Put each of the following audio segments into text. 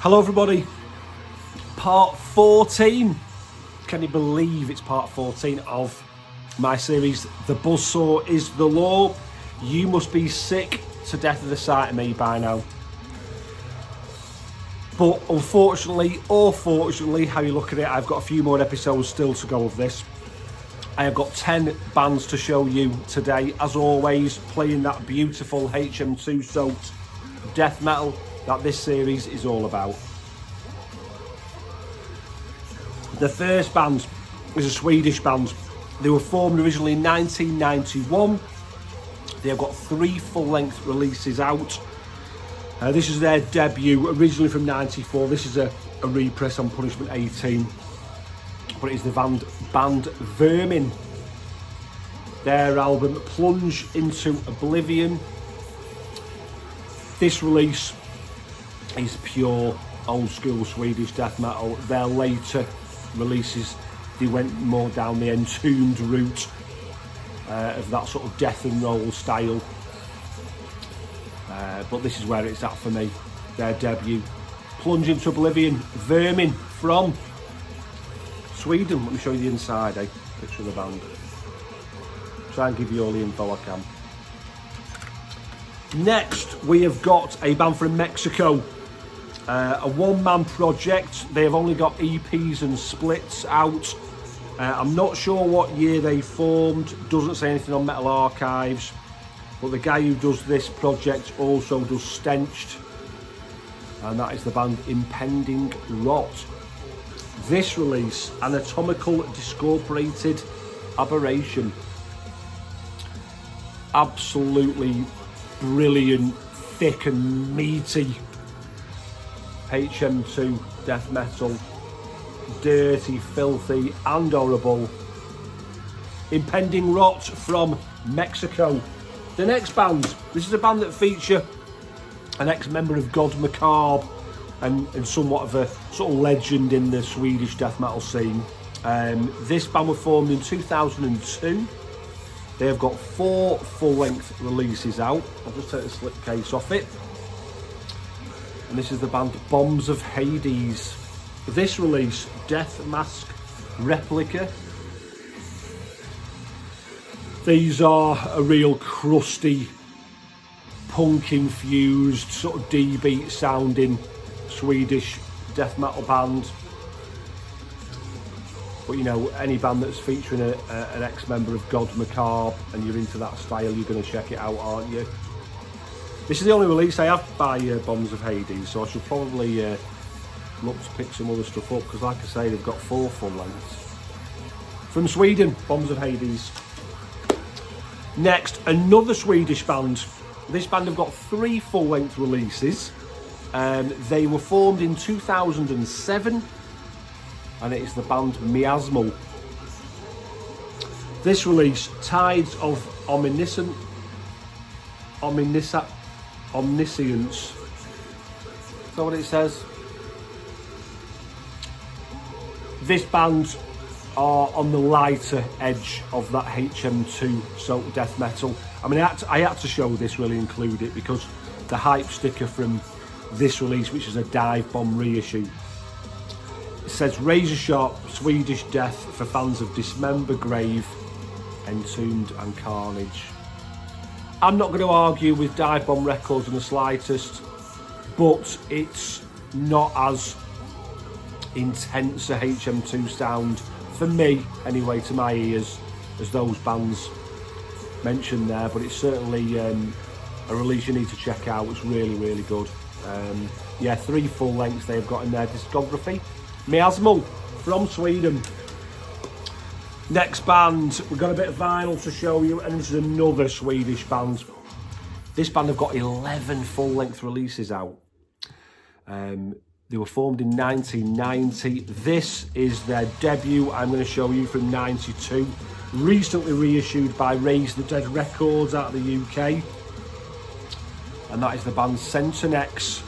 Hello everybody, part 14. Can you believe it's part 14 of my series, The BUZZSAW is the Law? You must be sick to death of the sight of me by now. But unfortunately, or fortunately, how you look at it, I've got a few more episodes still to go of this. I have got 10 bands to show you today, as always, playing that beautiful HM2 soaked death metal that this series is all about. The first band is a Swedish band. They were formed originally in 1991. They have got 3 full-length releases out. This is their debut, originally from 94. This is a repress on Punishment 18. But it is the band Vermin. Their album Plunge into Oblivion. This release is pure old school Swedish death metal. Their later releases, they went more down the Entombed route of that sort of death and roll style. But this is where it's at for me. Their debut, Plunge into Oblivion, Vermin from Sweden. Let me show you the inside, picture of the band. Try and give you all the info I can. Next, we have got a band from Mexico. A one-man project. They have only got EPs and splits out. I'm not sure what year they formed. Doesn't say anything on Metal Archives. But the guy who does this project also does Stenched. And that is the band Impending Rot. This release, Anatomical Discorporated Aberration. Absolutely brilliant, thick and meaty HM2 death metal. Dirty, filthy and horrible. Impending Rot from Mexico. The next band, this is a band that feature an ex-member of God Macabre and somewhat of a sort of legend in the Swedish death metal scene. This band was formed in 2002. They have got 4 full-length releases out. I'll just take the slipcase off it. And this is the band Bombs of Hades. This release, Death Mask Replica. These are a real crusty, punk-infused, sort of D-beat sounding Swedish death metal band. But you know, any band that's featuring an ex-member of God Macabre and you're into that style, you're going to check it out, aren't you? This is the only release I have by Bombs of Hades, so I should probably look to pick some other stuff up, because like I say, they've got 4 full lengths. From Sweden, Bombs of Hades. Next, another Swedish band. This band have got 3 full-length releases. They were formed in 2007, and it is the band Miasmal. This release, Tides of Omniscience. Is that what it says? This band are on the lighter edge of that HM2 soaked death metal. I mean, I had to show this, really include it, because the hype sticker from this release, which is a Dive Bomb reissue, it says razor sharp Swedish death for fans of Dismember, Grave, Entombed and Carnage. I'm not going to argue with Dive Bomb Records in the slightest, but it's not as intense a HM2 sound, for me anyway, to my ears, as those bands mentioned there. But it's certainly a release you need to check out. It's really, really good. Yeah, 3 full lengths they've got in their discography. Miasmal from Sweden. Next band, we've got a bit of vinyl to show you, and this is another Swedish band. This band have got 11 full-length releases out. They were formed in 1990. This is their debut. I'm going to show you from 92. Recently reissued by Raise the Dead Records out of the UK. And that is the band Centinex.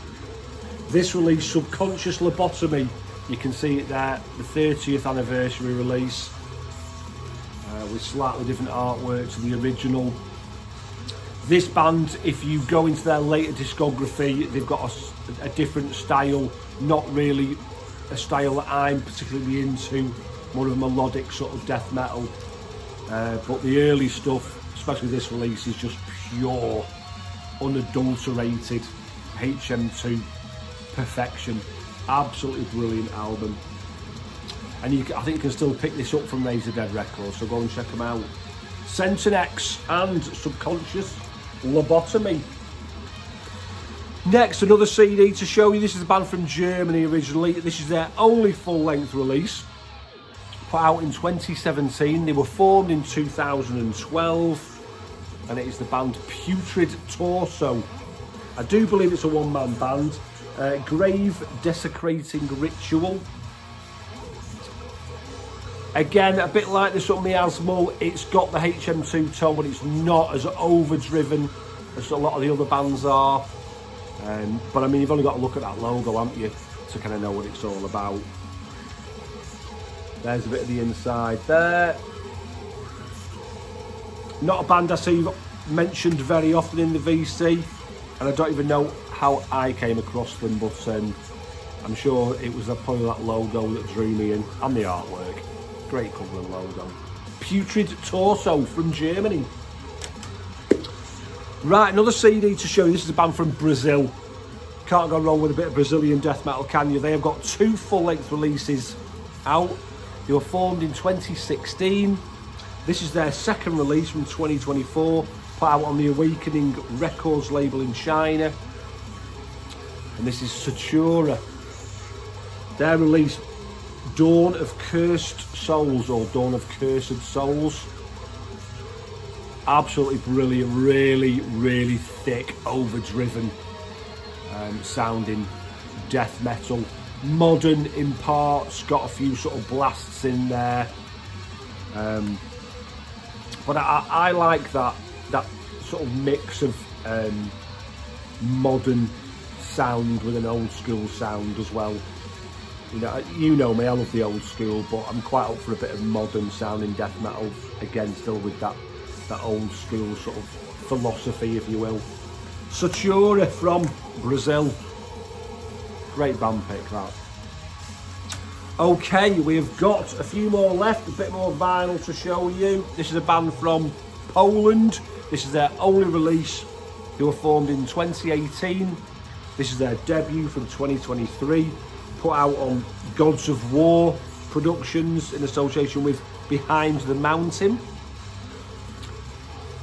This release, Subconscious Lobotomy. You can see it there, the 30th anniversary release. With slightly different artwork to the original. This band, if you go into their later discography, they've got a different style, not really a style that I'm particularly into, more of a melodic sort of death metal. But the early stuff, especially this release, is just pure, unadulterated HM2 perfection. Absolutely brilliant album. And I think you can still pick this up from Razor Dead Records, so go and check them out. Centinex and Subconscious Lobotomy. Next, another CD to show you. This is a band from Germany originally. This is their only full-length release, put out in 2017. They were formed in 2012, and it is the band Putrid Torso. I do believe it's a one-man band. Grave Desecrating Ritual. Again, a bit like the sort of Miasmal, it's got the HM2 tone, but it's not as overdriven as a lot of the other bands are. But I mean, you've only got to look at that logo, haven't you, to kind of know what it's all about. There's a bit of the inside there. Not a band I see mentioned very often in the VC, and I don't even know how I came across them, but I'm sure it was probably that logo that drew me in, and the artwork. Great cover and logo. Putrid Torso from Germany. Right, another CD to show you. This is a band from Brazil. Can't go wrong with a bit of Brazilian death metal, can you? They have got 2 full-length releases out. They were formed in 2016. This is their second release from 2024, put out on the Awakening Records label in China. And this is Satura. Their release, Dawn of Cursed Souls, or Dawn of Cursed Souls. Absolutely brilliant, really, really thick, overdriven sounding death metal. Modern in parts, got a few sort of blasts in there. But I like that sort of mix of modern sound with an old school sound as well. You know me, I love the old school, but I'm quite up for a bit of modern sounding death metal. Again, still with that old school sort of philosophy, if you will. Satura from Brazil. Great band pick, that. Okay, we've got a few more left, a bit more vinyl to show you. This is a band from Poland. This is their only release. They were formed in 2018. This is their debut from 2023. Put out on Gods of War Productions in association with Behind the Mountain.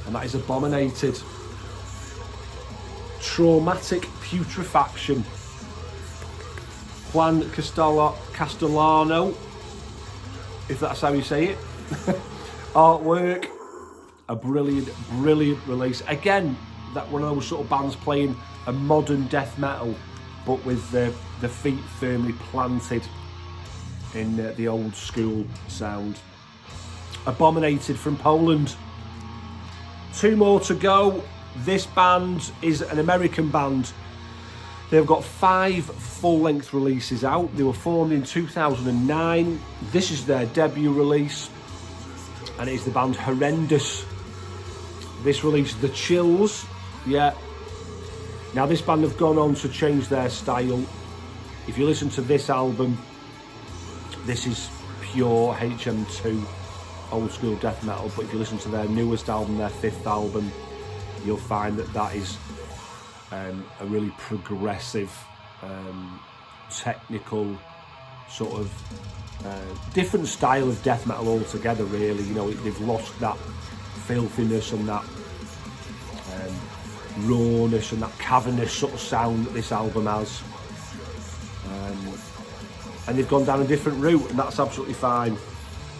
And that is Abominated. Traumatic Putrefaction. Juan Castellano, if that's how you say it. Artwork, a brilliant, brilliant release. Again, that one of those sort of bands playing a modern death metal, but with the feet firmly planted in the old school sound. Abominated from Poland. 2 more to go. This band is an American band. They've got 5 full-length releases out. They were formed in 2009. This is their debut release, and it is the band Horrendous. This release, The Chills. Yeah. Now, this band have gone on to change their style. If you listen to this album, this is pure HM2 old school death metal, but if you listen to their newest album, their 5th album, you'll find that is a really progressive, technical, sort of different style of death metal altogether, really. They've lost that filthiness and that rawness and that cavernous sort of sound that this album has. And they've gone down a different route, and that's absolutely fine,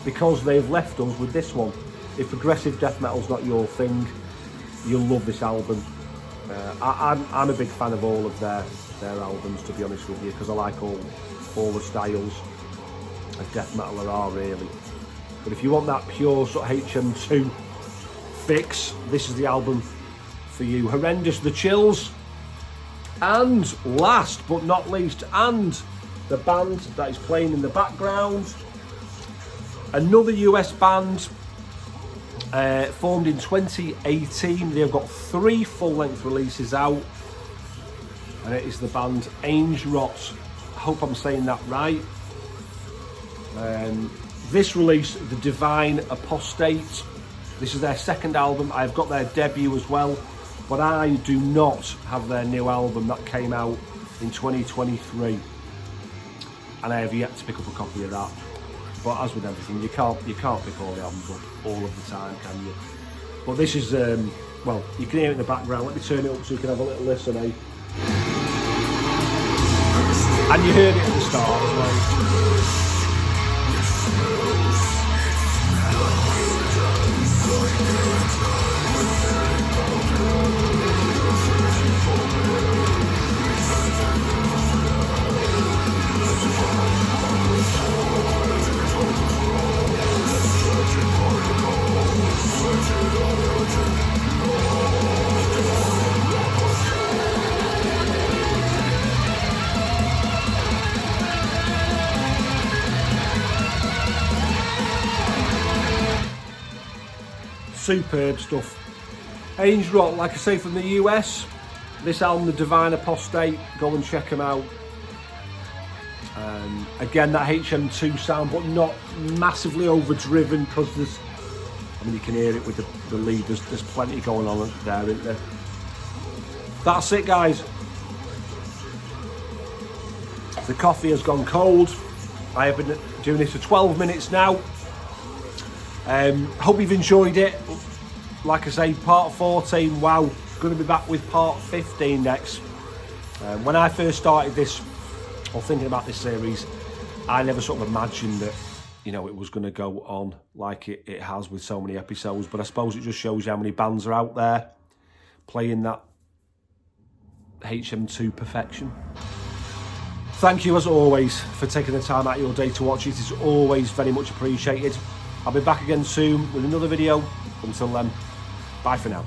because they've left us with this one. If progressive death metal's not your thing, you'll love this album. I'm a big fan of all of their albums, to be honest with you, because I like all the styles of death metal there are, really. But if you want that pure sort of HM2 fix, this is the album for you. Horrendous, The Chills, and last but not least, and the band that is playing in the background, another US band Formed in 2018. They've got 3 full-length releases out, and it is the band Angerot. I hope I'm saying that right. This release, The Divine Apostate. This is their 2nd album. I've got their debut as well, but I do not have their new album that came out in 2023, and I have yet to pick up a copy of that. But as with everything, you can't pick all the albums up all of the time, can you? But this is, well, you can hear it in the background. Let me turn it up so you can have a little listen, eh? And you heard it at the start as well. Superb stuff. Angerot, like I say, from the US. This album, The Divine Apostate, go and check them out. Again, that HM2 sound, but not massively overdriven, because there's, I mean, you can hear it with the lead, there's plenty going on there, isn't there? That's it, guys. The coffee has gone cold. I have been doing this for 12 minutes now. Hope you've enjoyed it. Like I say, part 14, wow, going to be back with part 15 next. When I first started this, or thinking about this series, I never sort of imagined that, you know, it was going to go on like it has with so many episodes. But I suppose it just shows you how many bands are out there playing that HM2 perfection. Thank you as always for taking the time out of your day to watch it. It's always very much appreciated. I'll be back again soon with another video. Until then, bye for now.